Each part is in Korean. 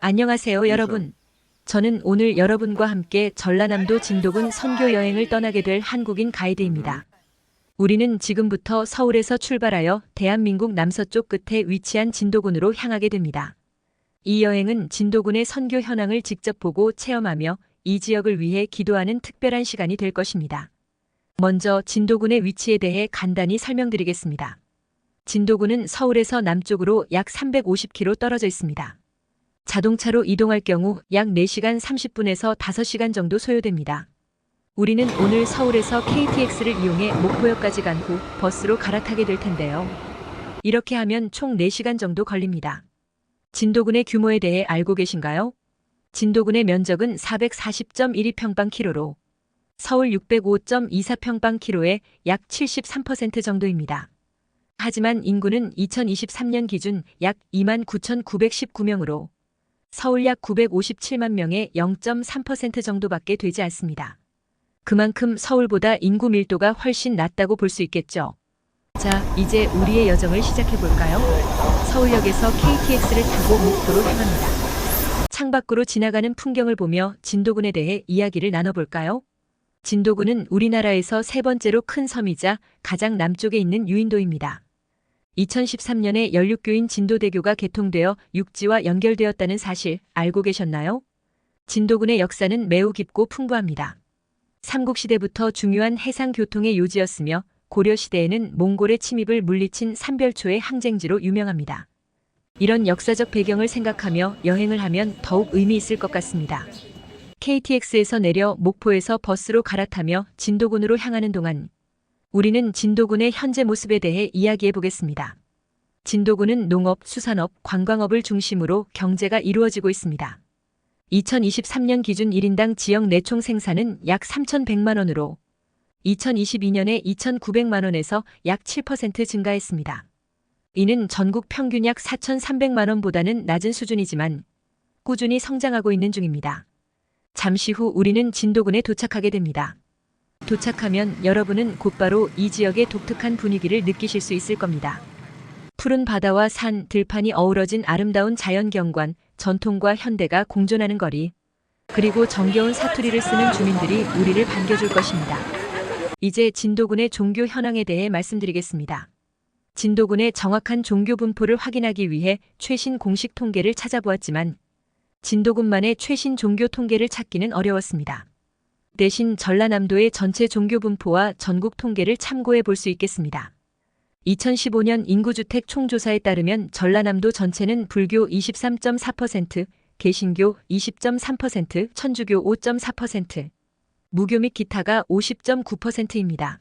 안녕하세요, 여러분. 저는 오늘 여러분과 함께 전라남도 진도군 선교 여행을 떠나게 될 한국인 가이드입니다. 우리는 지금부터 서울에서 출발하여 대한민국 남서쪽 끝에 위치한 진도군으로 향하게 됩니다. 이 여행은 진도군의 선교 현황을 직접 보고 체험하며 이 지역을 위해 기도하는 특별한 시간이 될 것입니다. 먼저 진도군의 위치에 대해 간단히 설명드리겠습니다. 진도군은 서울에서 남쪽으로 약 350km 떨어져 있습니다. 자동차로 이동할 경우 약 4시간 30분에서 5시간 정도 소요됩니다. 우리는 오늘 서울에서 KTX를 이용해 목포역까지 간 후 버스로 갈아타게 될 텐데요. 이렇게 하면 총 4시간 정도 걸립니다. 진도군의 규모에 대해 알고 계신가요? 진도군의 면적은 440.12평방키로로 서울 605.24평방키로의 약 73% 정도입니다. 하지만 인구는 2023년 기준 약 29,919명으로 서울 약 957만 명의 0.3% 정도밖에 되지 않습니다. 그만큼 서울보다 인구 밀도가 훨씬 낮다고 볼 수 있겠죠. 자, 이제 우리의 여정을 시작해 볼까요? 서울역에서 KTX를 타고 목포로 향합니다. 창밖으로 지나가는 풍경을 보며 진도군에 대해 이야기를 나눠볼까요? 진도군은 우리나라에서 세 번째로 큰 섬이자 가장 남쪽에 있는 유인도입니다. 2013년에 연륙교인 진도대교가 개통되어 육지와 연결되었다는 사실 알고 계셨나요? 진도군의 역사는 매우 깊고 풍부합니다. 삼국시대부터 중요한 해상교통의 요지였으며 고려시대에는 몽골의 침입을 물리친 삼별초의 항쟁지로 유명합니다. 이런 역사적 배경을 생각하며 여행을 하면 더욱 의미 있을 것 같습니다. KTX에서 내려 목포에서 버스로 갈아타며 진도군으로 향하는 동안 우리는 진도군의 현재 모습에 대해 이야기해 보겠습니다. 진도군은 농업, 수산업, 관광업을 중심으로 경제가 이루어지고 있습니다. 2023년 기준 1인당 지역 내총 생산은 약 3,100만 원으로 2022년에 2,900만 원에서 약 7% 증가했습니다. 이는 전국 평균 약 4,300만 원보다는 낮은 수준이지만 꾸준히 성장하고 있는 중입니다. 잠시 후 우리는 진도군에 도착하게 됩니다. 도착하면 여러분은 곧바로 이 지역의 독특한 분위기를 느끼실 수 있을 겁니다. 푸른 바다와 산, 들판이 어우러진 아름다운 자연경관, 전통과 현대가 공존하는 거리, 그리고 정겨운 사투리를 쓰는 주민들이 우리를 반겨줄 것입니다. 이제 진도군의 종교 현황에 대해 말씀드리겠습니다. 진도군의 정확한 종교 분포를 확인하기 위해 최신 공식 통계를 찾아보았지만 진도군만의 최신 종교 통계를 찾기는 어려웠습니다. 대신 전라남도의 전체 종교 분포와 전국 통계를 참고해 볼 수 있겠습니다. 2015년 인구주택 총조사에 따르면 전라남도 전체는 불교 23.4%, 개신교 20.3%, 천주교 5.4%, 무교 및 기타가 50.9%입니다.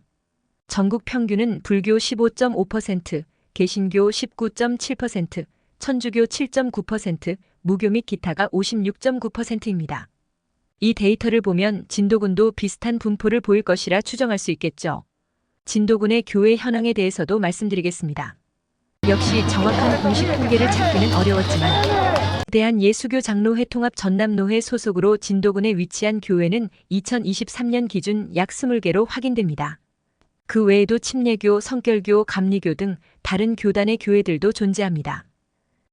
전국 평균은 불교 15.5%, 개신교 19.7%, 천주교 7.9%, 무교 및 기타가 56.9%입니다. 이 데이터를 보면 진도군도 비슷한 분포를 보일 것이라 추정할 수 있겠죠. 진도군의 교회 현황에 대해서도 말씀드리겠습니다. 역시 정확한 공식 통계를 찾기는 어려웠지만 대한예수교 장로회 통합 전남노회 소속으로 진도군에 위치한 교회는 2023년 기준 약 20개로 확인됩니다. 그 외에도 침례교, 성결교, 감리교 등 다른 교단의 교회들도 존재합니다.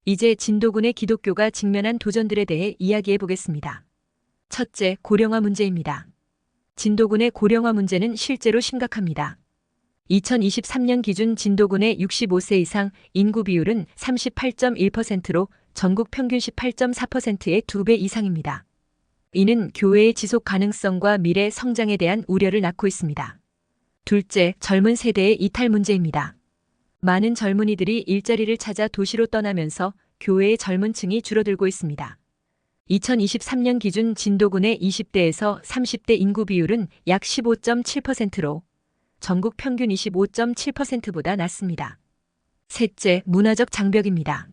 이제 진도군의 기독교가 직면한 도전들에 대해 이야기해 보겠습니다. 첫째, 고령화 문제입니다. 진도군의 고령화 문제는 실제로 심각합니다. 2023년 기준 진도군의 65세 이상 인구 비율은 38.1%로 전국 평균 18.4%의 2배 이상입니다. 이는 교회의 지속 가능성과 미래 성장에 대한 우려를 낳고 있습니다. 둘째, 젊은 세대의 이탈 문제입니다. 많은 젊은이들이 일자리를 찾아 도시로 떠나면서 교회의 젊은 층이 줄어들고 있습니다. 2023년 기준 진도군의 20대에서 30대 인구 비율은 약 15.7%로 전국 평균 25.7%보다 낮습니다. 셋째, 문화적 장벽입니다.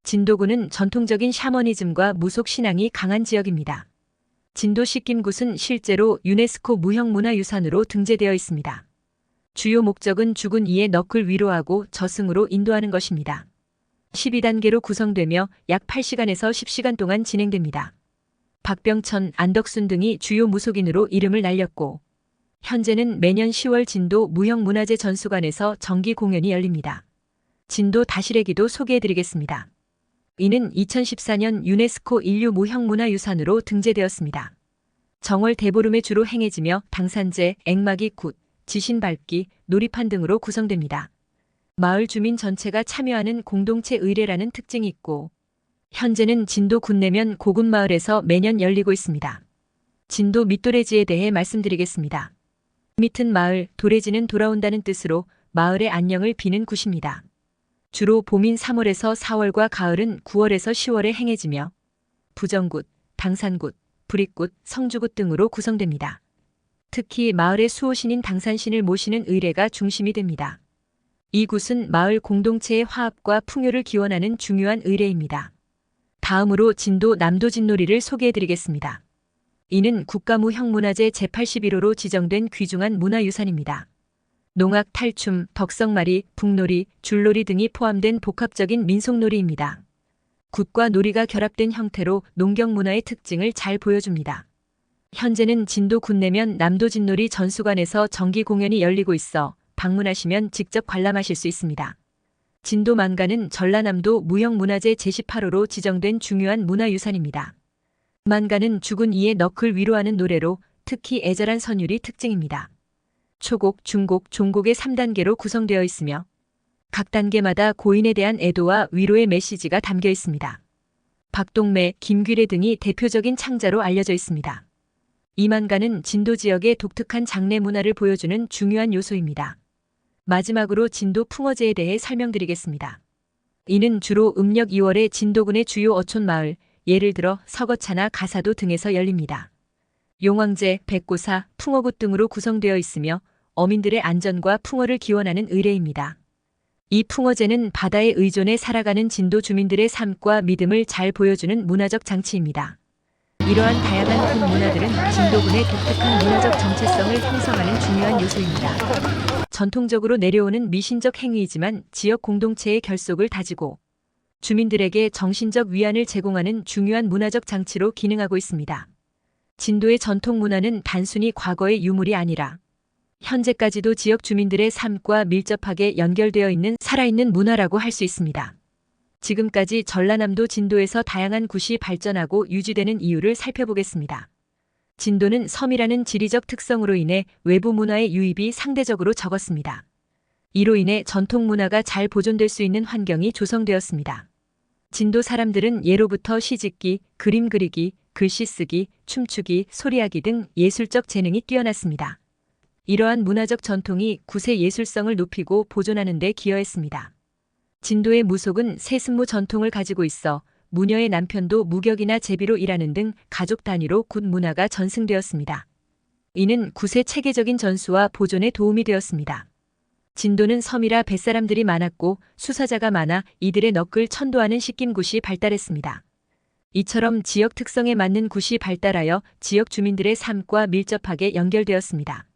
진도군은 전통적인 샤머니즘과 무속 신앙이 강한 지역입니다. 진도 식김굿은 실제로 유네스코 무형문화유산으로 등재되어 있습니다. 주요 목적은 죽은 이의 넋을 위로하고 저승으로 인도하는 것입니다. 12단계로 구성되며 약 8시간에서 10시간 동안 진행됩니다. 박병천, 안덕순 등이 주요 무속인으로 이름을 날렸고 현재는 매년 10월 진도 무형문화재 전수관에서 정기 공연이 열립니다. 진도 다시레기도 소개해드리겠습니다. 이는 2014년 유네스코 인류 무형문화유산으로 등재되었습니다. 정월 대보름에 주로 행해지며 당산제, 액막이 굿, 지신밟기, 놀이판 등으로 구성됩니다. 마을 주민 전체가 참여하는 공동체 의례라는 특징이 있고 현재는 진도 군내면 고군마을에서 매년 열리고 있습니다. 진도 밑도래지에 대해 말씀드리겠습니다. 밑은 마을, 도래지는 돌아온다는 뜻으로 마을의 안녕을 비는 굿입니다. 주로 봄인 3월에서 4월과 가을은 9월에서 10월에 행해지며 부정굿, 당산굿, 불입굿, 성주굿 등으로 구성됩니다. 특히 마을의 수호신인 당산신을 모시는 의례가 중심이 됩니다. 이 굿은 마을 공동체의 화합과 풍요를 기원하는 중요한 의례입니다. 다음으로 진도 남도진놀이를 소개해드리겠습니다. 이는 국가무형문화재 제81호로 지정된 귀중한 문화유산입니다. 농악, 탈춤, 덕성말이, 북놀이, 줄놀이 등이 포함된 복합적인 민속놀이입니다. 굿과 놀이가 결합된 형태로 농경문화의 특징을 잘 보여줍니다. 현재는 진도 군내면 남도진놀이 전수관에서 정기 공연이 열리고 있어 방문하시면 직접 관람하실 수 있습니다. 진도 만가는 전라남도 무형문화재 제18호로 지정된 중요한 문화유산입니다. 만가는 죽은 이의 넋을 위로하는 노래로 특히 애절한 선율이 특징입니다. 초곡, 중곡, 종곡의 3단계로 구성되어 있으며 각 단계마다 고인에 대한 애도와 위로의 메시지가 담겨 있습니다. 박동매, 김귀래 등이 대표적인 창자로 알려져 있습니다. 이 만가는 진도 지역의 독특한 장례 문화를 보여주는 중요한 요소입니다. 마지막으로 진도 풍어제에 대해 설명드리겠습니다. 이는 주로 음력 2월에 진도군의 주요 어촌 마을, 예를 들어 서거차나 가사도 등에서 열립니다. 용왕제, 백고사, 풍어굿 등으로 구성되어 있으며 어민들의 안전과 풍어를 기원하는 의례입니다. 이 풍어제는 바다에 의존해 살아가는 진도 주민들의 삶과 믿음을 잘 보여주는 문화적 장치입니다. 이러한 다양한 군 문화들은 진도군의 독특한 문화적 정체성을 형성하는 중요한 요소입니다. 전통적으로 내려오는 미신적 행위이지만 지역 공동체의 결속을 다지고 주민들에게 정신적 위안을 제공하는 중요한 문화적 장치로 기능하고 있습니다. 진도의 전통 문화는 단순히 과거의 유물이 아니라 현재까지도 지역 주민들의 삶과 밀접하게 연결되어 있는 살아있는 문화라고 할 수 있습니다. 지금까지 전라남도 진도에서 다양한 굿이 발전하고 유지되는 이유를 살펴보겠습니다. 진도는 섬이라는 지리적 특성으로 인해 외부 문화의 유입이 상대적으로 적었습니다. 이로 인해 전통 문화가 잘 보존될 수 있는 환경이 조성되었습니다. 진도 사람들은 예로부터 시짓기, 그림 그리기, 글씨 쓰기, 춤추기, 소리하기 등 예술적 재능이 뛰어났습니다. 이러한 문화적 전통이 굿의 예술성을 높이고 보존하는 데 기여했습니다. 진도의 무속은 세습무 전통을 가지고 있어 무녀의 남편도 무격이나 제비로 일하는 등 가족 단위로 굿 문화가 전승되었습니다. 이는 굿의 체계적인 전수와 보존에 도움이 되었습니다. 진도는 섬이라 뱃사람들이 많았고 수사자가 많아 이들의 넋을 천도하는 식김굿이 발달했습니다. 이처럼 지역 특성에 맞는 굿이 발달하여 지역 주민들의 삶과 밀접하게 연결되었습니다.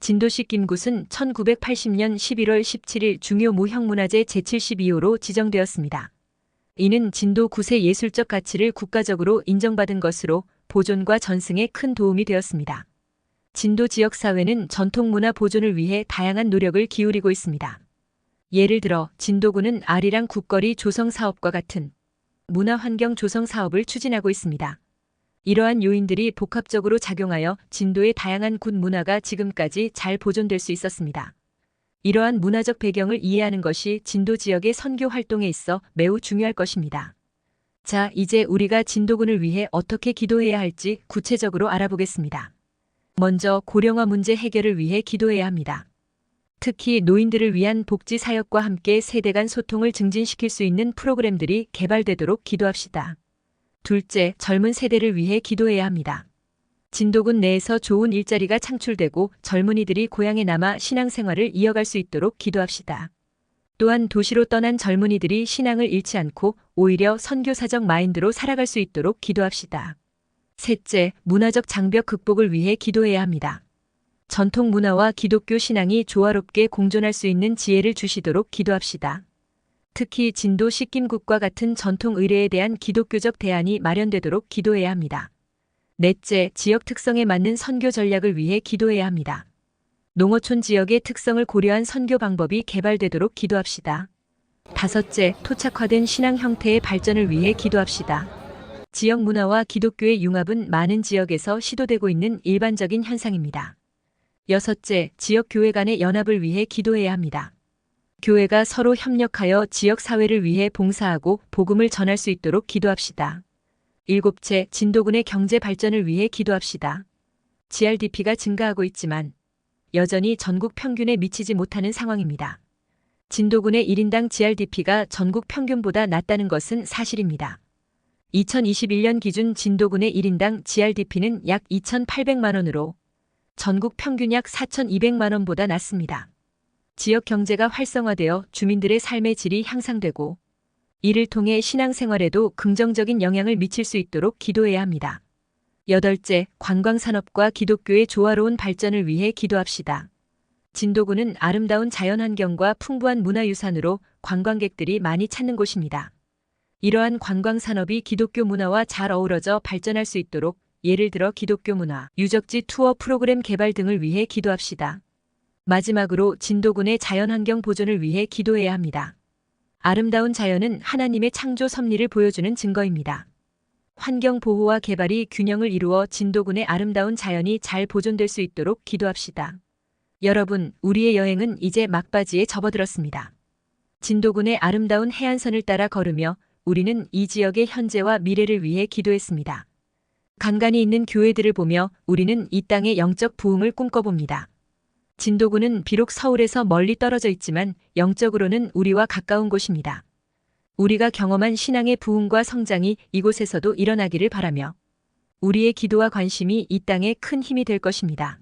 진도 식김굿은 1980년 11월 17일 중요 무형문화재 제72호로 지정되었습니다. 이는 진도 굿의 예술적 가치를 국가적으로 인정받은 것으로 보존과 전승에 큰 도움이 되었습니다. 진도 지역사회는 전통문화 보존을 위해 다양한 노력을 기울이고 있습니다. 예를 들어 진도군은 아리랑 국거리 조성 사업과 같은 문화환경 조성 사업을 추진하고 있습니다. 이러한 요인들이 복합적으로 작용하여 진도의 다양한 굿 문화가 지금까지 잘 보존될 수 있었습니다. 이러한 문화적 배경을 이해하는 것이 진도 지역의 선교 활동에 있어 매우 중요할 것입니다. 자, 이제 우리가 진도군을 위해 어떻게 기도해야 할지 구체적으로 알아보겠습니다. 먼저 고령화 문제 해결을 위해 기도해야 합니다. 특히 노인들을 위한 복지 사역과 함께 세대 간 소통을 증진시킬 수 있는 프로그램들이 개발되도록 기도합시다. 둘째, 젊은 세대를 위해 기도해야 합니다. 진도군 내에서 좋은 일자리가 창출되고 젊은이들이 고향에 남아 신앙생활을 이어갈 수 있도록 기도합시다. 또한 도시로 떠난 젊은이들이 신앙을 잃지 않고 오히려 선교사적 마인드로 살아갈 수 있도록 기도합시다. 셋째, 문화적 장벽 극복을 위해 기도해야 합니다. 전통 문화와 기독교 신앙이 조화롭게 공존할 수 있는 지혜를 주시도록 기도합시다. 특히 진도 식김굿과 같은 전통 의례에 대한 기독교적 대안이 마련되도록 기도해야 합니다. 넷째, 지역 특성에 맞는 선교 전략을 위해 기도해야 합니다. 농어촌 지역의 특성을 고려한 선교 방법이 개발되도록 기도합시다. 5째, 토착화된 신앙 형태의 발전을 위해 기도합시다. 지역 문화와 기독교의 융합은 많은 지역에서 시도되고 있는 일반적인 현상입니다. 6째, 지역 교회 간의 연합을 위해 기도해야 합니다. 교회가 서로 협력하여 지역 사회를 위해 봉사하고 복음을 전할 수 있도록 기도합시다. 7째, 진도군의 경제 발전을 위해 기도합시다. GRDP가 증가하고 있지만 여전히 전국 평균에 미치지 못하는 상황입니다. 진도군의 1인당 GRDP가 전국 평균보다 낮다는 것은 사실입니다. 2021년 기준 진도군의 1인당 GRDP는 약 2,800만 원으로 전국 평균 약 4,200만 원보다 낮습니다. 지역 경제가 활성화되어 주민들의 삶의 질이 향상되고 이를 통해 신앙생활에도 긍정적인 영향을 미칠 수 있도록 기도해야 합니다. 8째, 관광산업과 기독교의 조화로운 발전을 위해 기도합시다. 진도군은 아름다운 자연환경과 풍부한 문화유산으로 관광객들이 많이 찾는 곳입니다. 이러한 관광산업이 기독교 문화와 잘 어우러져 발전할 수 있도록 예를 들어 기독교 문화, 유적지 투어 프로그램 개발 등을 위해 기도합시다. 마지막으로 진도군의 자연환경 보존을 위해 기도해야 합니다. 아름다운 자연은 하나님의 창조 섭리를 보여주는 증거입니다. 환경 보호와 개발이 균형을 이루어 진도군의 아름다운 자연이 잘 보존될 수 있도록 기도합시다. 여러분, 우리의 여행은 이제 막바지에 접어들었습니다. 진도군의 아름다운 해안선을 따라 걸으며 우리는 이 지역의 현재와 미래를 위해 기도했습니다. 간간이 있는 교회들을 보며 우리는 이 땅의 영적 부흥을 꿈꿔봅니다. 진도군은 비록 서울에서 멀리 떨어져 있지만 영적으로는 우리와 가까운 곳입니다. 우리가 경험한 신앙의 부흥과 성장이 이곳에서도 일어나기를 바라며 우리의 기도와 관심이 이 땅에 큰 힘이 될 것입니다.